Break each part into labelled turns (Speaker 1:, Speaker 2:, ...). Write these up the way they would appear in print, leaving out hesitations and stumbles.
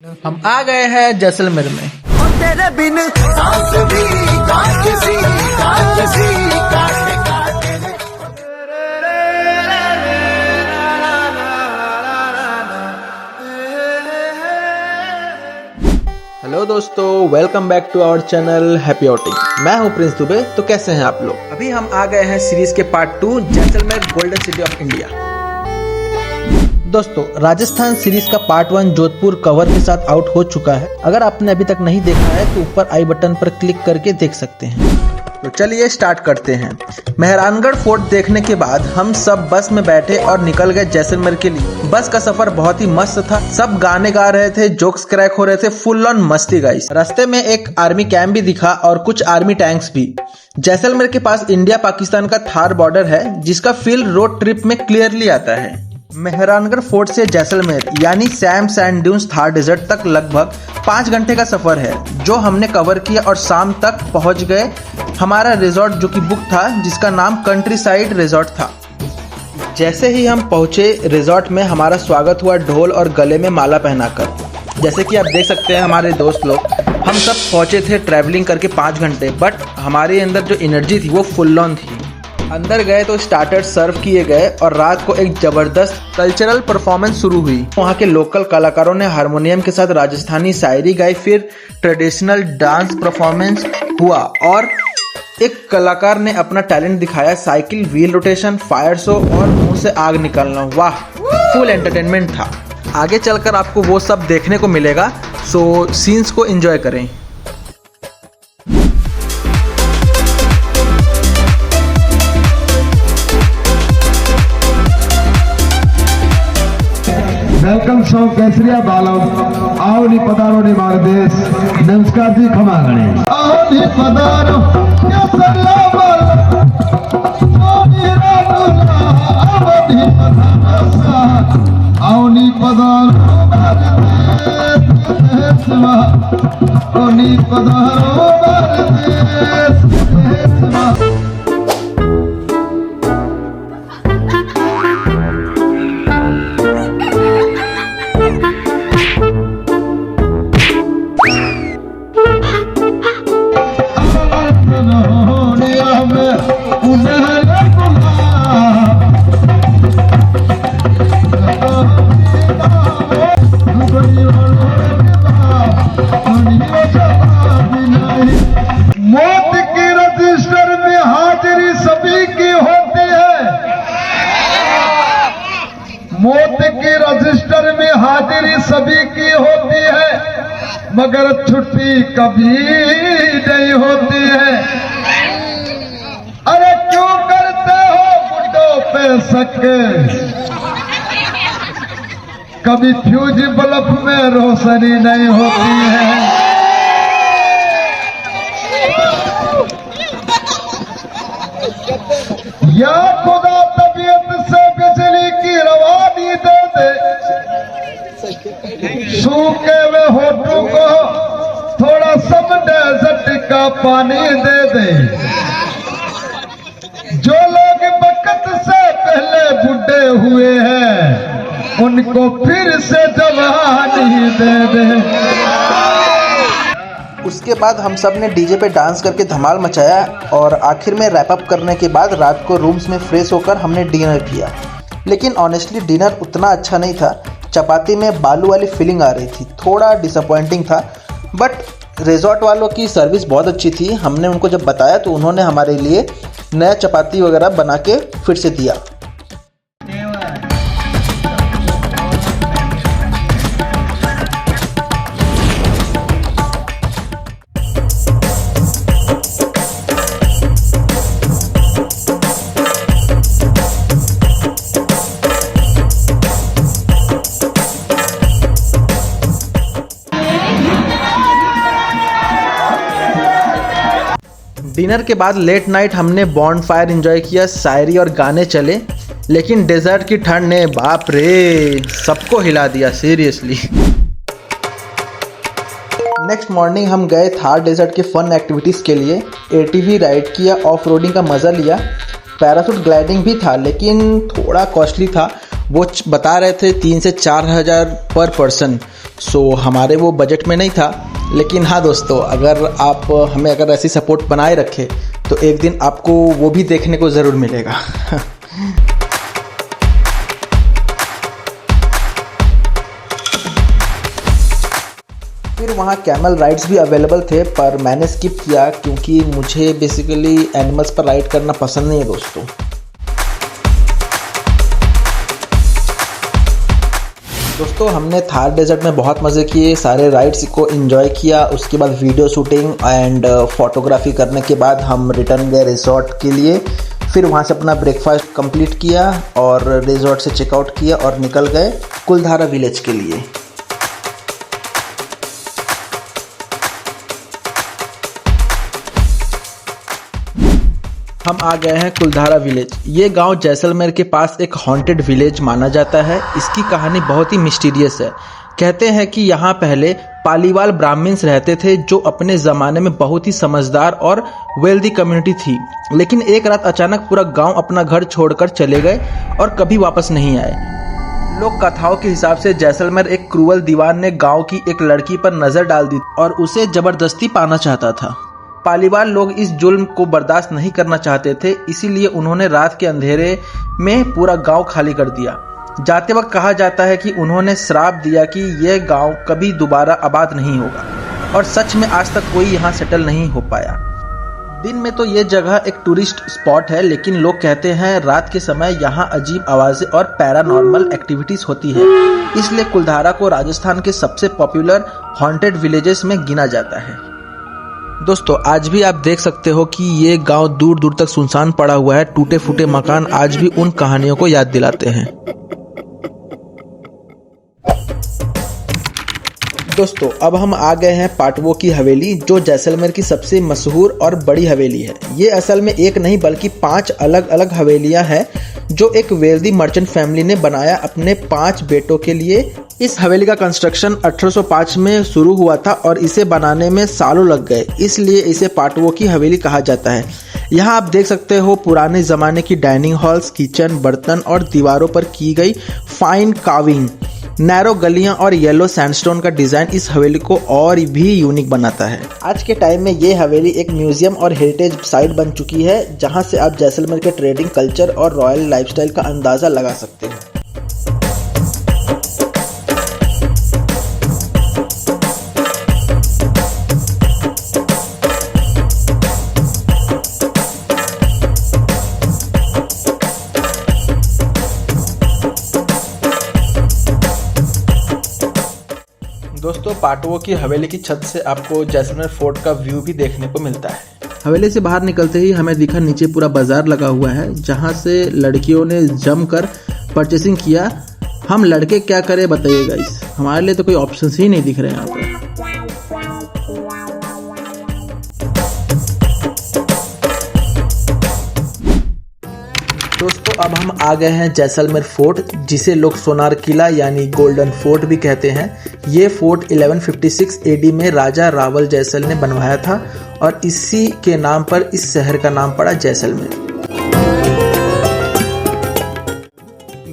Speaker 1: हम आ गए हैं जैसलमेर में।
Speaker 2: तेरे बिन सांस भी काट सी
Speaker 1: हेलो दोस्तों, welcome back to our channel happy outing. मैं हूं प्रिंस दुबे। तो कैसे हैं आप लोग? अभी हम आ गए हैं सीरीज के part 2 Jaisalmer golden city of India. दोस्तों, राजस्थान सीरीज का पार्ट 1 जोधपुर कवर के साथ आउट हो चुका है। अगर आपने अभी तक नहीं देखा है तो ऊपर आई बटन पर क्लिक करके देख सकते हैं। तो चलिए स्टार्ट करते हैं। मेहरानगढ़ फोर्ट देखने के बाद हम सब बस में बैठे और निकल गए जैसलमेर के लिए। बस का सफर बहुत ही मस्त था। सब गाने गा रहे थे, जोक्स क्रैक हो रहे थे, फुल ऑन मस्ती गाइस। रास्ते में एक आर्मी कैंप भी दिखा और कुछ आर्मी टैंक्स भी। जैसलमेर के पास इंडिया पाकिस्तान का थार बॉर्डर है, जिसका फील रोड ट्रिप में क्लियरली आता है। मेहरानगढ़ फोर्ट से जैसलमेर यानी Sam sand dunes Thar desert तक लगभग 5 घंटे का सफर है, जो हमने कवर किया और शाम तक पहुंच गए हमारा रिजॉर्ट जो कि बुक था, जिसका नाम कंट्री साइड रिजॉर्ट था। जैसे ही हम पहुंचे रिजॉर्ट में हमारा स्वागत हुआ ढोल और गले में माला पहनाकर। जैसे कि आप देख सकते हैं हमारे दोस्त लोग, हम सब पहुंचे थे ट्रैवलिंग करके 5 घंटे, बट हमारे अंदर जो एनर्जी थी वो फुल ऑन थी। अंदर गए तो स्टार्टर सर्व किए गए और रात को एक जबरदस्त कल्चरल परफॉर्मेंस शुरू हुई। वहाँ के लोकल कलाकारों ने हारमोनियम के साथ राजस्थानी शायरी गाई, फिर ट्रेडिशनल डांस परफॉर्मेंस हुआ और एक कलाकार ने अपना टैलेंट दिखाया। Cycle wheel rotation, fire show और मुंह से आग निकलना, वाह, फुल एंटरटेनमेंट था। आगे चलकर आपको वो सब देखने को मिलेगा, सो सीन्स को एंजॉय करें।
Speaker 3: वेलकम सौ केसरिया बालव आओ नी पधारो नी मारे देश। नमस्कार जी, खमा गणे आओ नी पधारो केसरिया बालव आओ नी रानुला आओ नी पधारो आओ नी पधारो मारे देश सेवा आओ नी पधारो मारे देश सेवा। मौत के रजिस्टर में हाजिरी सभी की होती है। मौत के रजिस्टर में हाजिरी सभी की होती है, मगर छुट्टी कभी नहीं होती है। अरे क्यों करते हो बुड्ढों पे शक, कभी फ्यूज बल्ब में रोशनी नहीं होती है। या खुदा तबीयत से बिजली की रवानी दे दे, सूखे हुए होठों को थोड़ा सब डेजर्ट का पानी दे दे। जो लोग वक्त से पहले बुढ़े हुए हैं, उनको फिर से जवानी दे दे।
Speaker 1: उसके बाद हम सब ने डीजे पे डांस करके धमाल मचाया और आखिर में रैप अप करने के बाद रात को रूम्स में फ्रेश होकर हमने डिनर किया। लेकिन ऑनेस्टली डिनर उतना अच्छा नहीं था। चपाती में बालू वाली फीलिंग आ रही थी, थोड़ा डिसअपॉइंटिंग था। बट रिजॉर्ट वालों की सर्विस बहुत अच्छी थी। हमने उनको जब बताया तो उन्होंने हमारे लिए नया चपाती वगैरह बना के फिर से दिया। डिनर के बाद लेट नाइट हमने बॉन्ड फायर एंजॉय किया, शायरी और गाने चले। लेकिन डेजर्ट की ठंड ने बाप रे सबको हिला दिया सीरियसली। नेक्स्ट मॉर्निंग हम गए थार डेजर्ट के फन एक्टिविटीज़ के लिए। एटीवी राइड किया, ऑफ रोडिंग का मज़ा लिया। पैराशूट ग्लाइडिंग भी था लेकिन थोड़ा कॉस्टली था। वो बता रहे थे 3 से 4 हज़ार पर पर्सन, सो हमारे वो बजट में नहीं था। लेकिन हाँ दोस्तों, अगर आप हमें अगर ऐसी सपोर्ट बनाए रखे तो एक दिन आपको वो भी देखने को ज़रूर मिलेगा। फिर वहाँ कैमल राइड्स भी अवेलेबल थे, पर मैंने स्किप किया क्योंकि मुझे बेसिकली एनिमल्स पर राइड करना पसंद नहीं है दोस्तों। दोस्तों हमने थार डेजर्ट में बहुत मज़े किए, सारे राइड्स को एंजॉय किया। उसके बाद वीडियो शूटिंग एंड फोटोग्राफी करने के बाद हम रिटर्न गए रिजॉर्ट के लिए। फिर वहाँ से अपना ब्रेकफास्ट कंप्लीट किया और रिजॉर्ट से चेकआउट किया और निकल गए कुलधारा विलेज के लिए। हम आ गए हैं कुलधारा विलेज। ये गांव जैसलमेर के पास एक हॉन्टेड विलेज माना जाता है। इसकी कहानी बहुत ही मिस्टीरियस है। कहते हैं कि यहाँ पहले पालीवाल ब्राह्मण्स रहते थे जो अपने ज़माने में बहुत ही समझदार और वेल्दी कम्युनिटी थी। लेकिन एक रात अचानक पूरा गांव अपना घर छोड़कर चले गए और कभी वापस नहीं आए। लोक कथाओं के हिसाब से जैसलमेर एक क्रूअल दीवान ने गाँव की एक लड़की पर नज़र डाल दी और उसे जबरदस्ती पाना चाहता था। पालीवाल लोग इस जुल्म को बर्दाश्त नहीं करना चाहते थे, इसीलिए उन्होंने रात के अंधेरे में पूरा गांव खाली कर दिया। जाते वक्त कहा जाता है कि उन्होंने श्राप दिया कि यह गांव कभी दोबारा आबाद नहीं होगा, और सच में आज तक कोई यहाँ सेटल नहीं हो पाया। दिन में तो ये जगह एक टूरिस्ट स्पॉट है, लेकिन लोग कहते हैं रात के समय यहाँ अजीब आवाज़ें और पैरानॉर्मल एक्टिविटीज़ होती है। इसलिए कुलधारा को राजस्थान के सबसे पॉपुलर हॉन्टेड विलेजेस में गिना जाता है। दोस्तों आज भी आप देख सकते हो कि ये गांव दूर दूर तक सुनसान पड़ा हुआ है। टूटे फूटे मकान आज भी उन कहानियों को याद दिलाते हैं। दोस्तों अब हम आ गए हैं पाटवो की हवेली, जो जैसलमेर की सबसे मशहूर और बड़ी हवेली है। ये असल में एक नहीं बल्कि 5 अलग अलग हवेलियां हैं जो एक वेल्दी मर्चेंट फैमिली ने बनाया अपने 5 बेटों के लिए। इस हवेली का कंस्ट्रक्शन 1805 में शुरू हुआ था और इसे बनाने में सालों लग गए, इसलिए इसे पाटवो की हवेली कहा जाता है। यहाँ आप देख सकते हो पुराने ज़माने की डाइनिंग हॉल्स, किचन, बर्तन और दीवारों पर की गई फाइन कार्विंग, नैरो गलियां और येलो सैंडस्टोन का डिज़ाइन इस हवेली को और भी यूनिक बनाता है। आज के टाइम में ये हवेली एक म्यूजियम और हेरिटेज साइट बन चुकी है, जहाँ से आप जैसलमेर के ट्रेडिंग कल्चर और रॉयल लाइफस्टाइल का अंदाज़ा लगा सकते हैं। दोस्तों पाटवो की हवेली की छत से आपको जैसलमेर फोर्ट का व्यू भी देखने को मिलता है। हवेली से बाहर निकलते ही हमें दिखा नीचे पूरा बाजार लगा हुआ है, जहां से लड़कियों ने जमकर परचेसिंग किया। हम लड़के क्या करें बताइए गाइस, हमारे लिए तो कोई ऑप्शंस ही नहीं दिख रहे यहाँ पर। दोस्तों अब हम आ गए हैं जैसलमेर फोर्ट, जिसे लोग सोनार किला यानी गोल्डन फोर्ट भी कहते हैं। ये फोर्ट 1156 एडी में राजा रावल जैसल ने बनवाया था और इसी के नाम पर इस शहर का नाम पड़ा जैसलमेर।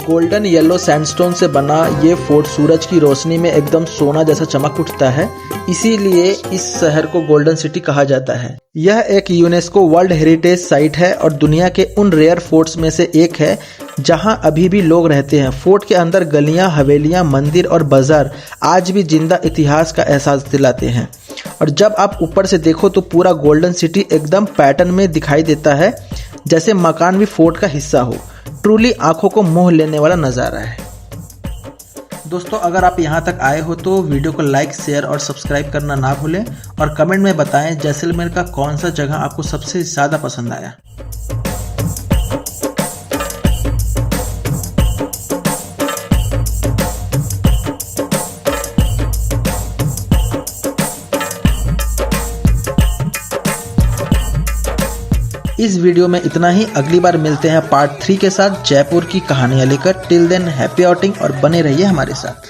Speaker 1: गोल्डन येलो सैंडस्टोन से बना ये फोर्ट सूरज की रोशनी में एकदम सोना जैसा चमक उठता है, इसीलिए इस शहर को गोल्डन सिटी कहा जाता है। यह एक यूनेस्को वर्ल्ड हेरिटेज साइट है और दुनिया के उन रेयर फोर्ट्स में से एक है जहां अभी भी लोग रहते हैं। फोर्ट के अंदर गलियां, हवेलियां, मंदिर और बाजार आज भी जिंदा इतिहास का एहसास दिलाते हैं। और जब आप ऊपर से देखो तो पूरा गोल्डन सिटी एकदम पैटर्न में दिखाई देता है, जैसे मकान भी फोर्ट का हिस्सा हो। ट्रूली आंखों को मोह लेने वाला नज़ारा है। दोस्तों अगर आप यहाँ तक आए हो तो वीडियो को लाइक, शेयर और सब्सक्राइब करना ना भूलें और कमेंट में बताएं जैसलमेर का कौन सा जगह आपको सबसे ज़्यादा पसंद आया। इस वीडियो में इतना ही। अगली बार मिलते हैं पार्ट 3 के साथ जयपुर की कहानियां लेकर। टिल देन हैप्पी आउटिंग और बने रहिए हमारे साथ।